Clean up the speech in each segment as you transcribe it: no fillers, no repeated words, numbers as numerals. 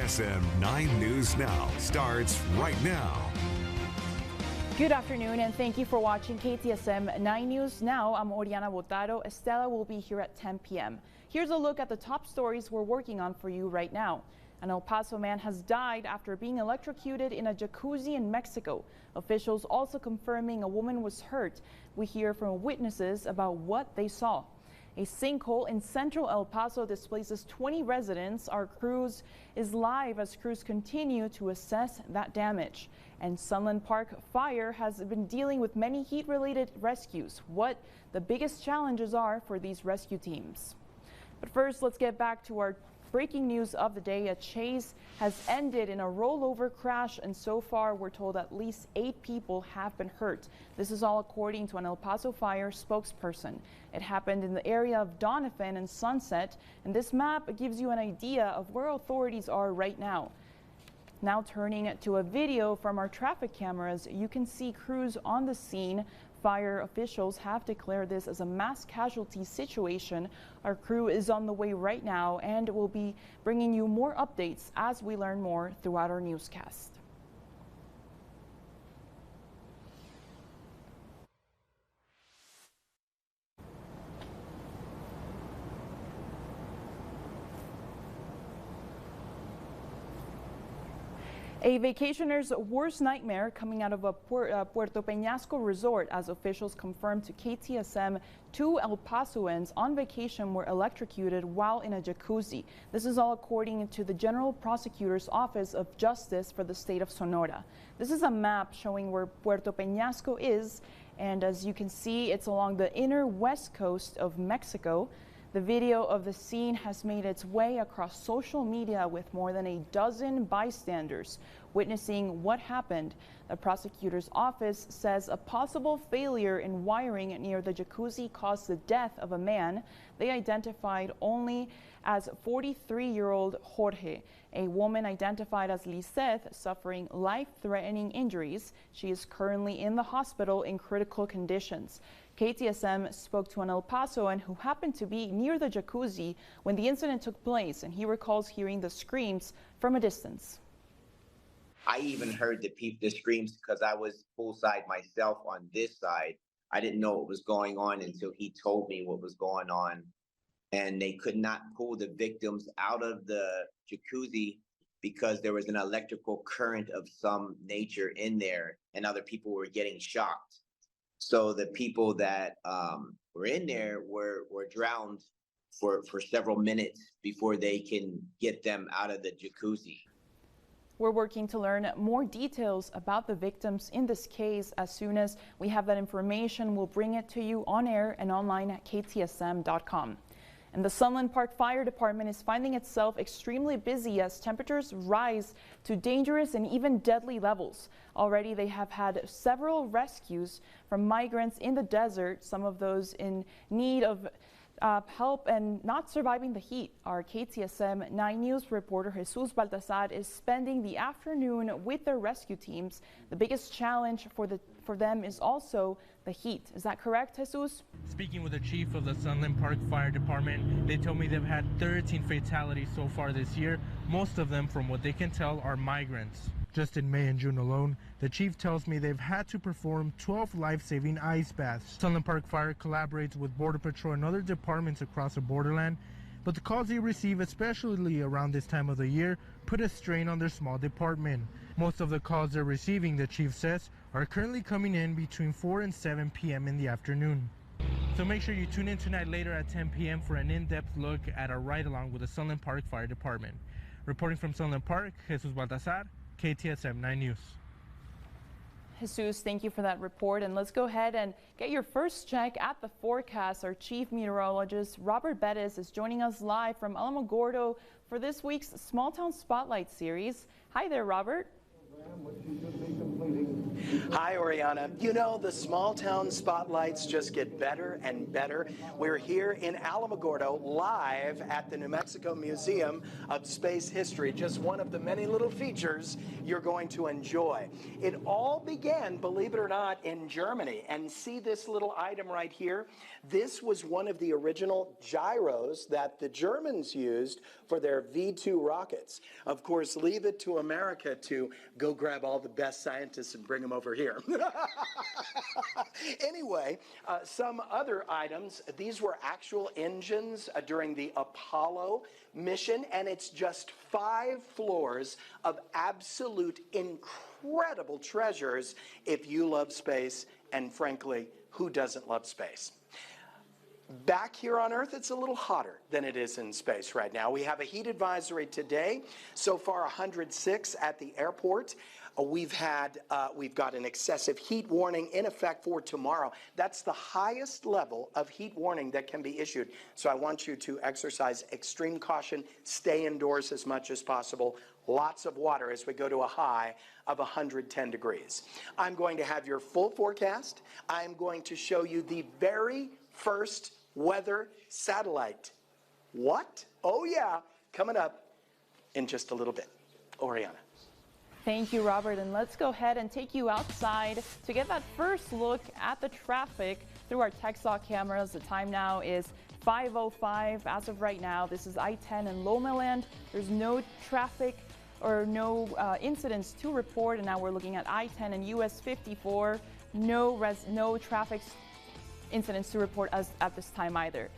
KTSM 9 News Now starts right now. Good afternoon and thank you for watching KTSM 9 News Now. I'm Oriana Botaro. Estela will be here at 10 p.m. Here's a look at the top stories we're working on for you right now. An El Paso man has died after being electrocuted in a jacuzzi in Mexico. Officials also confirming a woman was hurt. We hear from witnesses about what they saw. A sinkhole in central El Paso displaces 20 residents. Our crews is live as crews continue to assess that damage. And Sunland Park fire has been dealing with many heat-related rescues. What the biggest challenges are for these rescue teams. But first, let's get back to our breaking news of the day. A chase has ended in a rollover crash, and so far we're told at least 8 people have been hurt. This is all according to an El Paso Fire spokesperson. It happened in the area of Donovan and Sunset, and this map gives you an idea of where authorities are right now. Now turning to a video from our traffic cameras, you can see crews on the scene. Fire officials have declared this as a mass casualty situation. Our crew is on the way right now and will be bringing you more updates as we learn more throughout our newscast. A vacationer's worst nightmare coming out of a Puerto Peñasco resort, as officials confirmed to KTSM 2 El Pasoans on vacation were electrocuted while in a jacuzzi. This is all according to the General Prosecutor's Office of Justice for the state of Sonora. This is a map showing where Puerto Peñasco is, and as you can see, it's along the inner west coast of Mexico. The video of the scene has made its way across social media with more than a dozen bystanders witnessing what happened. The prosecutor's office says a possible failure in wiring near the jacuzzi caused the death of a man they identified only as 43-year-old Jorge. A woman identified as Lisette suffering life-threatening injuries. She is currently in the hospital in critical conditions. KTSM spoke to an El Pasoan who happened to be near the jacuzzi when the incident took place, and he recalls hearing the screams from a distance. I even heard the screams because I was poolside myself on this side. I didn't know what was going on until he told me what was going on. And they could not pull the victims out of the jacuzzi because there was an electrical current of some nature in there, and other people were getting shocked. So the people that were in there were drowned for several minutes before they can get them out of the jacuzzi. We're working to learn more details about the victims in this case. As soon as we have that information, we'll bring it to you on air and online at ktsm.com. And the Sunland Park Fire Department is finding itself extremely busy as temperatures rise to dangerous and even deadly levels. Already they have had several rescues from migrants in the desert, some of those in need of help and not surviving the heat. Our KTSM 9 News reporter Jesus Baltazar is spending the afternoon with their rescue teams. The biggest challenge for them is also the heat. Is that correct, Jesus? Speaking with the chief of the Sunland Park Fire Department, they told me they've had 13 fatalities so far this year. Most of them, from what they can tell, are migrants. Just in May and June alone, the chief tells me they've had to perform 12 life-saving ice baths. Sunland Park Fire collaborates with Border Patrol and other departments across the borderland, but the calls they receive, especially around this time of the year, put a strain on their small department. Most of the calls they're receiving, the chief says, are currently coming in between 4 and 7 p.m. in the afternoon. So make sure you tune in tonight later at 10 p.m. for an in-depth look at our ride-along with the Sunland Park Fire Department. Reporting from Sunland Park, Jesus Baltazar, KTSM 9 News. Jesus, thank you for that report. And let's go ahead and get your first check at the forecast. Our chief meteorologist, Robert Bettis, is joining us live from Alamogordo for this week's Small Town Spotlight series. Hi there, Robert. Hi, Oriana. You know, the small town spotlights just get better and better. We're here in Alamogordo, live at the New Mexico Museum of Space History, just one of the many little features you're going to enjoy. It all began, believe it or not, in Germany. And see this little item right here? This was one of the original gyros that the Germans used for their V-2 rockets. Of course, leave it to America to go grab all the best scientists and bring them over here. Anyway, some other items. These were actual engines during the Apollo mission, and it's just 5 floors of absolute incredible treasures if you love space, and frankly, who doesn't love space? Back here on Earth, it's a little hotter than it is in space right now. We have a heat advisory today. So far, 106 at the airport. We've got an excessive heat warning in effect for tomorrow. That's the highest level of heat warning that can be issued. So I want you to exercise extreme caution, stay indoors as much as possible. Lots of water as we go to a high of 110 degrees. I'm going to have your full forecast. I'm going to show you the very first weather satellite. What? Oh yeah, coming up in just a little bit. Oriana. Thank you, Robert, and let's go ahead and take you outside to get that first look at the traffic through our TechStalk cameras. The time now is 5:05 as of right now. This is I-10 in Loma Land. There's no traffic or no incidents to report, and now we're looking at I-10 and US 54. No traffic incidents to report at this time either.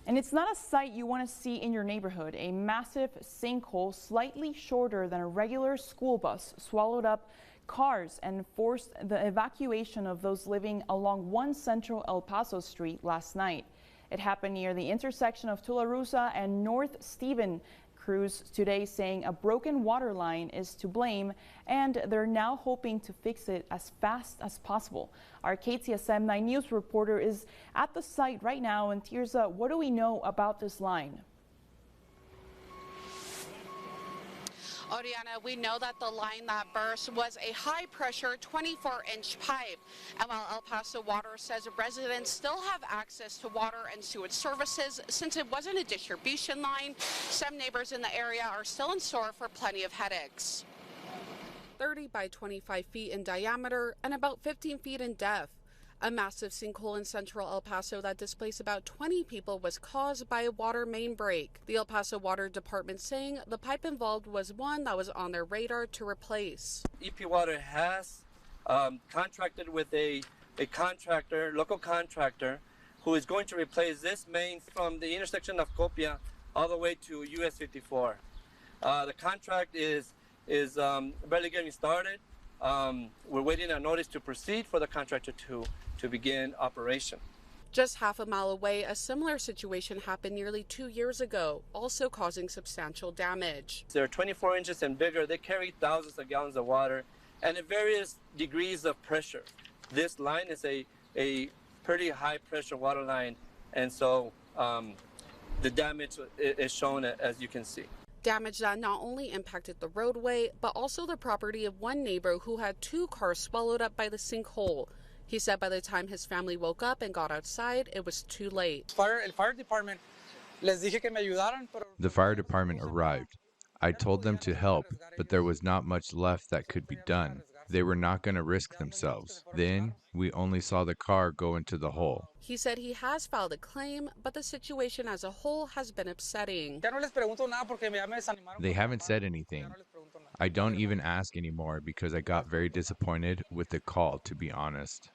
And it's not a sight you want to see in your neighborhood. A massive sinkhole, slightly shorter than a regular school bus, swallowed up cars and forced the evacuation of those living along 1 Central El Paso Street last night. It happened near the intersection of Tularosa and North Stephen. Crews today saying a broken water line is to blame, and they're now hoping to fix it as fast as possible. Our KTSM 9 News reporter is at the site right now. And Tirza, what do we know about this line? Oriana, we know that the line that burst was a high-pressure 24-inch pipe. And while El Paso Water says residents still have access to water and sewage services since it wasn't a distribution line, some neighbors in the area are still in store for plenty of headaches. 30 by 25 feet in diameter and about 15 feet in depth. A massive sinkhole in central El Paso that displaced about 20 people was caused by a water main break. The El Paso Water Department saying the pipe involved was one that was on their radar to replace. EP Water has contracted with a local contractor, who is going to replace this main from the intersection of Copia all the way to US 54. The contract is barely getting started. We're waiting a notice to proceed for the contractor to begin operation. Just half a mile away, a similar situation happened nearly 2 years ago, also causing substantial damage. They're 24 inches and bigger. They carry thousands of gallons of water and at various degrees of pressure. This line is a pretty high pressure water line, and so the damage is shown as you can see. Damage that not only impacted the roadway, but also the property of one neighbor who had 2 cars swallowed up by the sinkhole. He said by the time his family woke up and got outside, it was too late. The fire department arrived. I told them to help, but there was not much left that could be done. They were not going to risk themselves. Then we only saw the car go into the hole. He said he has filed a claim, but the situation as a whole has been upsetting. They haven't said anything. I don't even ask anymore because I got very disappointed with the call, to be honest.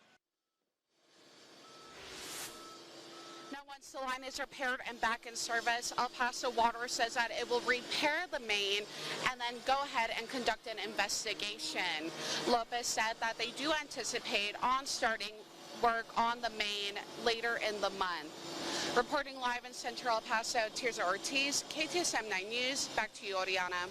Now, once the line is repaired and back in service, El Paso Water says that it will repair the main and then go ahead and conduct an investigation. Lopez said that they do anticipate on starting work on the main later in the month. Reporting live in Central El Paso, Tirza Ortiz, KTSM 9 News. Back to you, Oriana.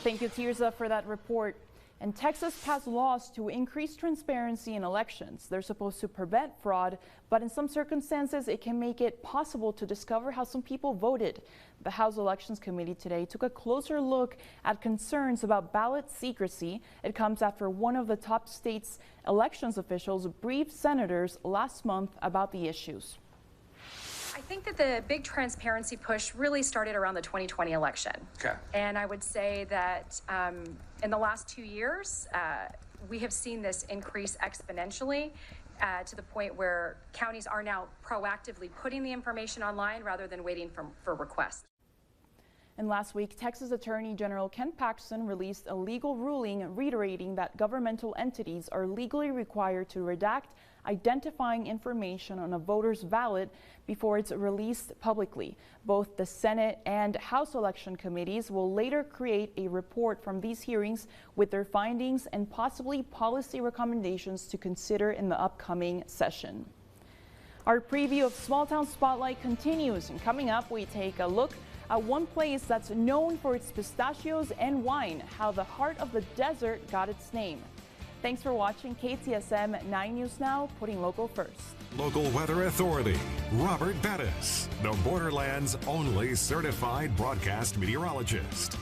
Thank you, Tirza, for that report. And Texas passed laws to increase transparency in elections. They're supposed to prevent fraud, but in some circumstances, it can make it possible to discover how some people voted. The House Elections Committee today took a closer look at concerns about ballot secrecy. It comes after one of the top state's elections officials briefed senators last month about the issues. I think that the big transparency push really started around the 2020 election. Okay. And I would say that in the last 2 years, we have seen this increase exponentially to the point where counties are now proactively putting the information online rather than waiting for requests. And last week, Texas Attorney General Ken Paxton released a legal ruling reiterating that governmental entities are legally required to redact identifying information on a voter's ballot before it's released publicly. Both the Senate and House election committees will later create a report from these hearings with their findings and possibly policy recommendations to consider in the upcoming session. Our preview of Small Town Spotlight continues, and coming up, we take a look at one place that's known for its pistachios and wine, how the heart of the desert got its name. Thanks for watching KTSM 9 News Now, putting local first. Local Weather Authority, Robert Bettis, the Borderlands' only certified broadcast meteorologist.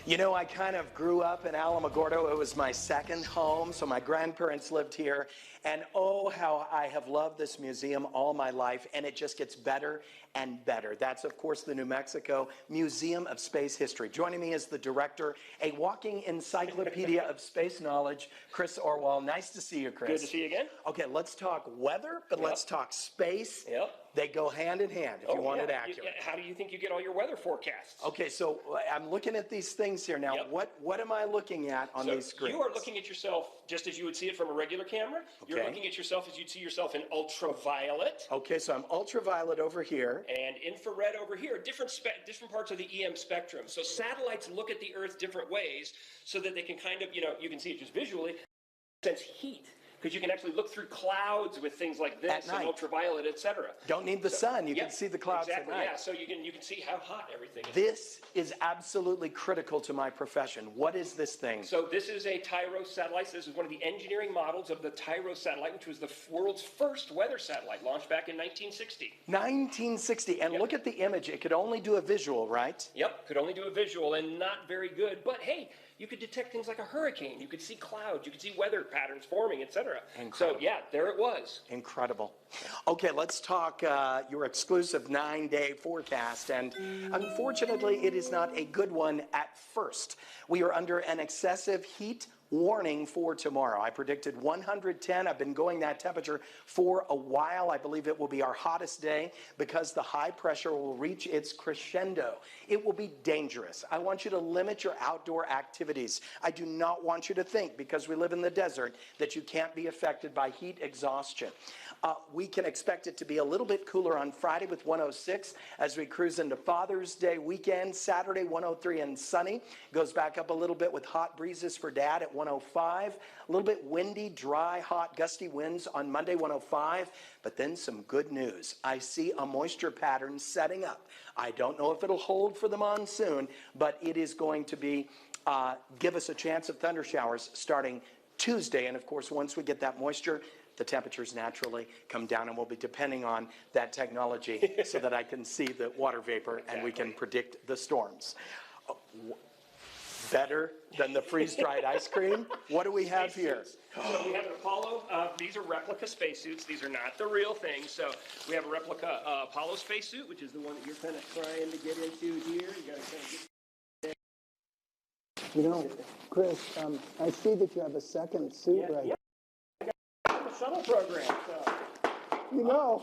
You know, I kind of grew up in Alamogordo. It was my second home, so my grandparents lived here. And oh, how I have loved this museum all my life, and it just gets better and better. That's, of course, the New Mexico Museum of Space History. Joining me is the director, a walking encyclopedia of space knowledge, Chris Orwell. Nice to see you, Chris. Good to see you again. Okay, let's talk weather, but let's talk space. Yep. They go hand in hand if you want it accurate. How do you think you get all your weather forecasts? Okay, so I'm looking at these things here now. What am I looking at on these screens? You are looking at yourself just as you would see it from a regular camera. Okay. You're looking at yourself as you'd see yourself in ultraviolet. Okay, so I'm ultraviolet over here. And infrared over here, different parts of the EM spectrum. So satellites look at the Earth different ways so that they can kind of, you can see it just visually, sense heat. Because you can actually look through clouds with things like this and ultraviolet, etc. Don't need the sun. You can see the clouds exactly, at night. Yeah, so you can see how hot everything is. This is absolutely critical to my profession. What is this thing? So this is a Tyro satellite. This is one of the engineering models of the Tyro satellite, which was the world's first weather satellite, launched back in 1960. 1960. And look at the image. It could only do a visual, right? Yep, could only do a visual and not very good. But hey, you could detect things like a hurricane. You could see clouds. You could see weather patterns forming, etc. So yeah, there it was. Incredible. Okay, let's talk your exclusive 9-day forecast. And unfortunately, it is not a good one at first. We are under an excessive heat warning for tomorrow. I predicted 110. I've been going that temperature for a while. I believe it will be our hottest day because the high pressure will reach its crescendo. It will be dangerous. I want you to limit your outdoor activities. I do not want you to think, because we live in the desert, that you can't be affected by heat exhaustion. We can expect it to be a little bit cooler on Friday with 106 as we cruise into Father's Day weekend. Saturday, 103 and sunny. Goes back up a little bit with hot breezes for Dad at 105. A little bit windy, dry, hot, gusty winds on Monday, 105. But then some good news. I see a moisture pattern setting up. I don't know if it'll hold for the monsoon, but it is going to be give us a chance of thunder showers starting Tuesday. And of course, once we get that moisture, the temperatures naturally come down, and we'll be depending on that technology so that I can see the water vapor and we can predict the storms. Better than the freeze-dried ice cream? What do we have here? So we have an Apollo. These are replica spacesuits. These are not the real thing. So we have a replica Apollo spacesuit, which is the one that you're kind of trying to get into here. You got to kind of get. You know, Chris, I see that you have a second suit right now. The shuttle program. So, you know,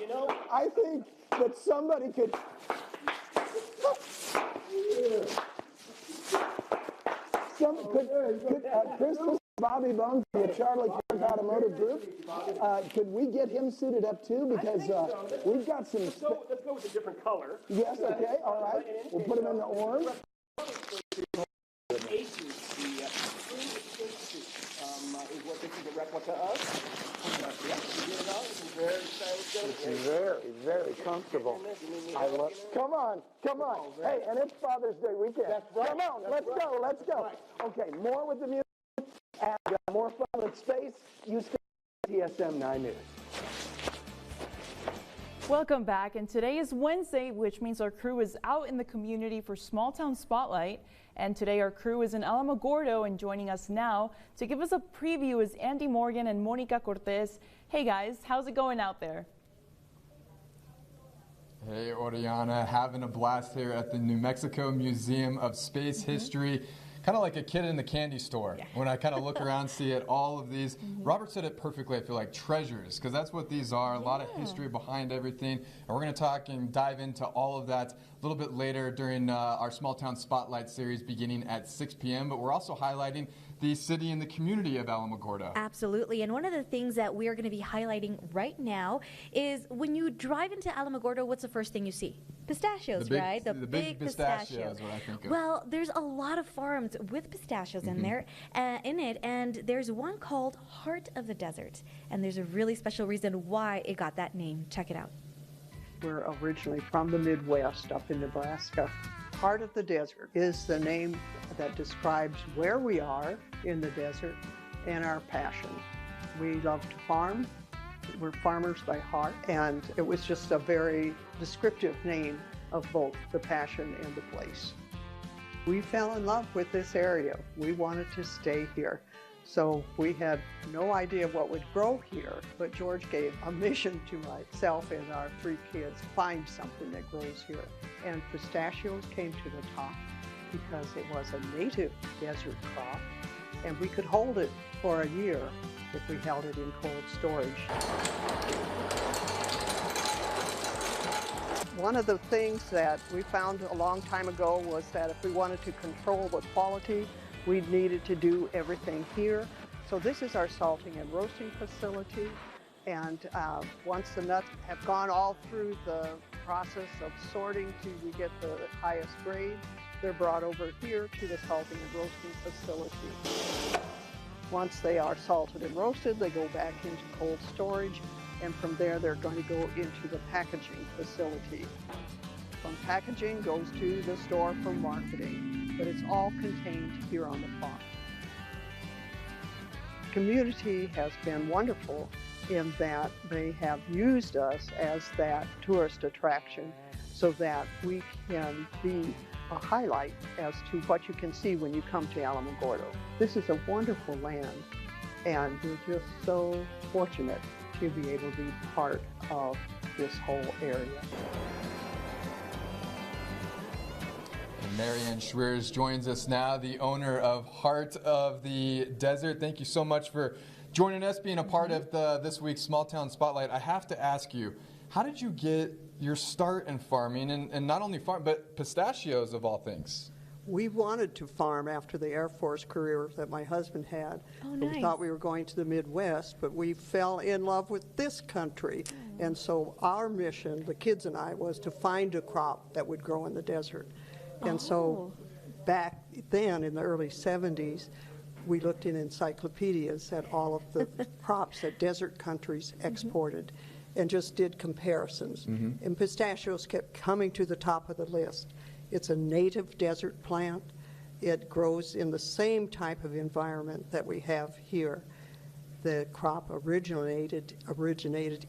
I think that somebody could. Chris, Bobby Bones from the Charlie Kirk Automotive Group. Could we get him suited up too? Because we've got some. Let's go with a different color. Yes. Okay. All right. We'll put him in the orange. Is what this is a replica of. It's very, very comfortable. Come on. Hey, and it's Father's Day weekend. Come on, let's go. Okay, more with the music and more fun with space. You stay at TSM 9 News. Welcome back, and today is Wednesday, which means our crew is out in the community for Small Town Spotlight. And today our crew is in Alamogordo, and joining us now to give us a preview is Andy Morgan and Monica Cortez. Hey guys, how's it going out there? Hey Oriana, having a blast here at the New Mexico Museum of Space History. Kind of like a kid in the candy store. When I kind of look around, see it, all of these. Robert said it perfectly, I feel like, treasures, because that's what these are, a lot of history behind everything. And we're going to talk and dive into all of that a little bit later during our Small Town Spotlight series beginning at 6 p.m. But we're also highlighting the city and the community of Alamogordo. Absolutely, and one of the things that we are going to be highlighting right now is when you drive into Alamogordo, what's the first thing you see? Pistachios, right? The big pistachio is what I think of. Well, there's a lot of farms with pistachios in there, in it, and there's one called Heart of the Desert, and there's a really special reason why it got that name. Check it out. We're originally from the Midwest up in Nebraska. Heart of the Desert is the name that describes where we are in the desert and our passion. We love to farm. We're farmers by heart, and it was just a very descriptive name of both the passion and the place. We fell in love with this area. We wanted to stay here. So we had no idea what would grow here, but George gave a mission to myself and our 3 kids, find something that grows here. And pistachios came to the top because it was a native desert crop, and we could hold it for a year if we held it in cold storage. One of the things that we found a long time ago was that if we wanted to control the quality, we needed to do everything here. So this is our salting and roasting facility. And once the nuts have gone all through the process of sorting till we get the highest grade, they're brought over here to the salting and roasting facility. Once they are salted and roasted, they go back into cold storage. And from there, they're going to go into the packaging facility. From packaging goes to the store for marketing, but it's all contained here on the farm. Community has been wonderful in that they have used us as that tourist attraction so that we can be a highlight as to what you can see when you come to Alamogordo. This is a wonderful land, and we're just so fortunate to be able to be part of this whole area. Marianne Schweers joins us now, the owner of Heart of the Desert. Thank you so much for joining us, being a part of this week's Small Town Spotlight. I have to ask you, how did you get your start in farming, and not only farm, but pistachios of all things? We wanted to farm after the Air Force career that my husband had. Oh, nice. We thought we were going to the Midwest, but we fell in love with this country. And so our mission, the kids and I, was to find a crop that would grow in the desert. And so back then in the early 70s, we looked in encyclopedias at all of the crops that desert countries exported and just did comparisons. And pistachios kept coming to the top of the list. It's a native desert plant. It grows in the same type of environment that we have here. The crop originated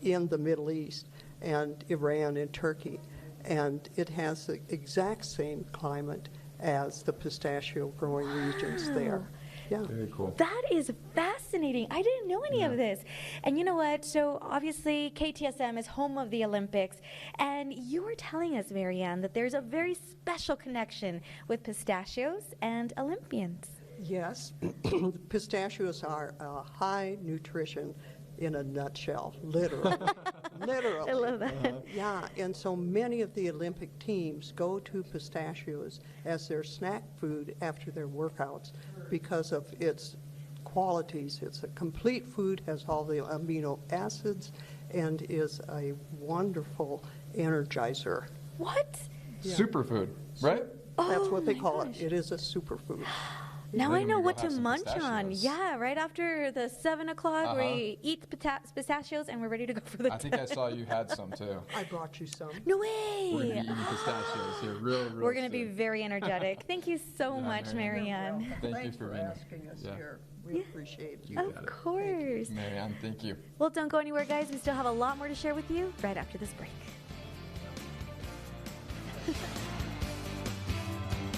in the Middle East and Iran and Turkey. And it has the exact same climate as the pistachio growing regions there. Yeah. Very cool. That is fascinating. I didn't know any of this. And you know what? So obviously KTSM is home of the Olympics. And you were telling us, Marianne, that there's a very special connection with pistachios and Olympians. Yes. Pistachios are high nutrition in a nutshell, literally. Literally. I love that. Yeah, and so many of the Olympic teams go to pistachios as their snack food after their workouts because of its qualities. It's a complete food, has all the amino acids, and is a wonderful energizer. What? Yeah. Superfood, right? That's what they call it. It is a superfood. Now I Then know we go what to have some munch on. pistachios. Yeah, right after the 7 o'clock, we eat pistachios and we're ready to go for the I think I saw you had some too. I brought you some. No We're gonna be way! eating pistachios here real We're going to be soon. very energetic. Thank you so Yeah, much, Marianne. Marianne. Thank you Thanks for for being asking us yeah. here. We appreciate you. Of course. Marianne, thank you. Well, don't go anywhere, guys. We still have a lot more to share with you right after this break.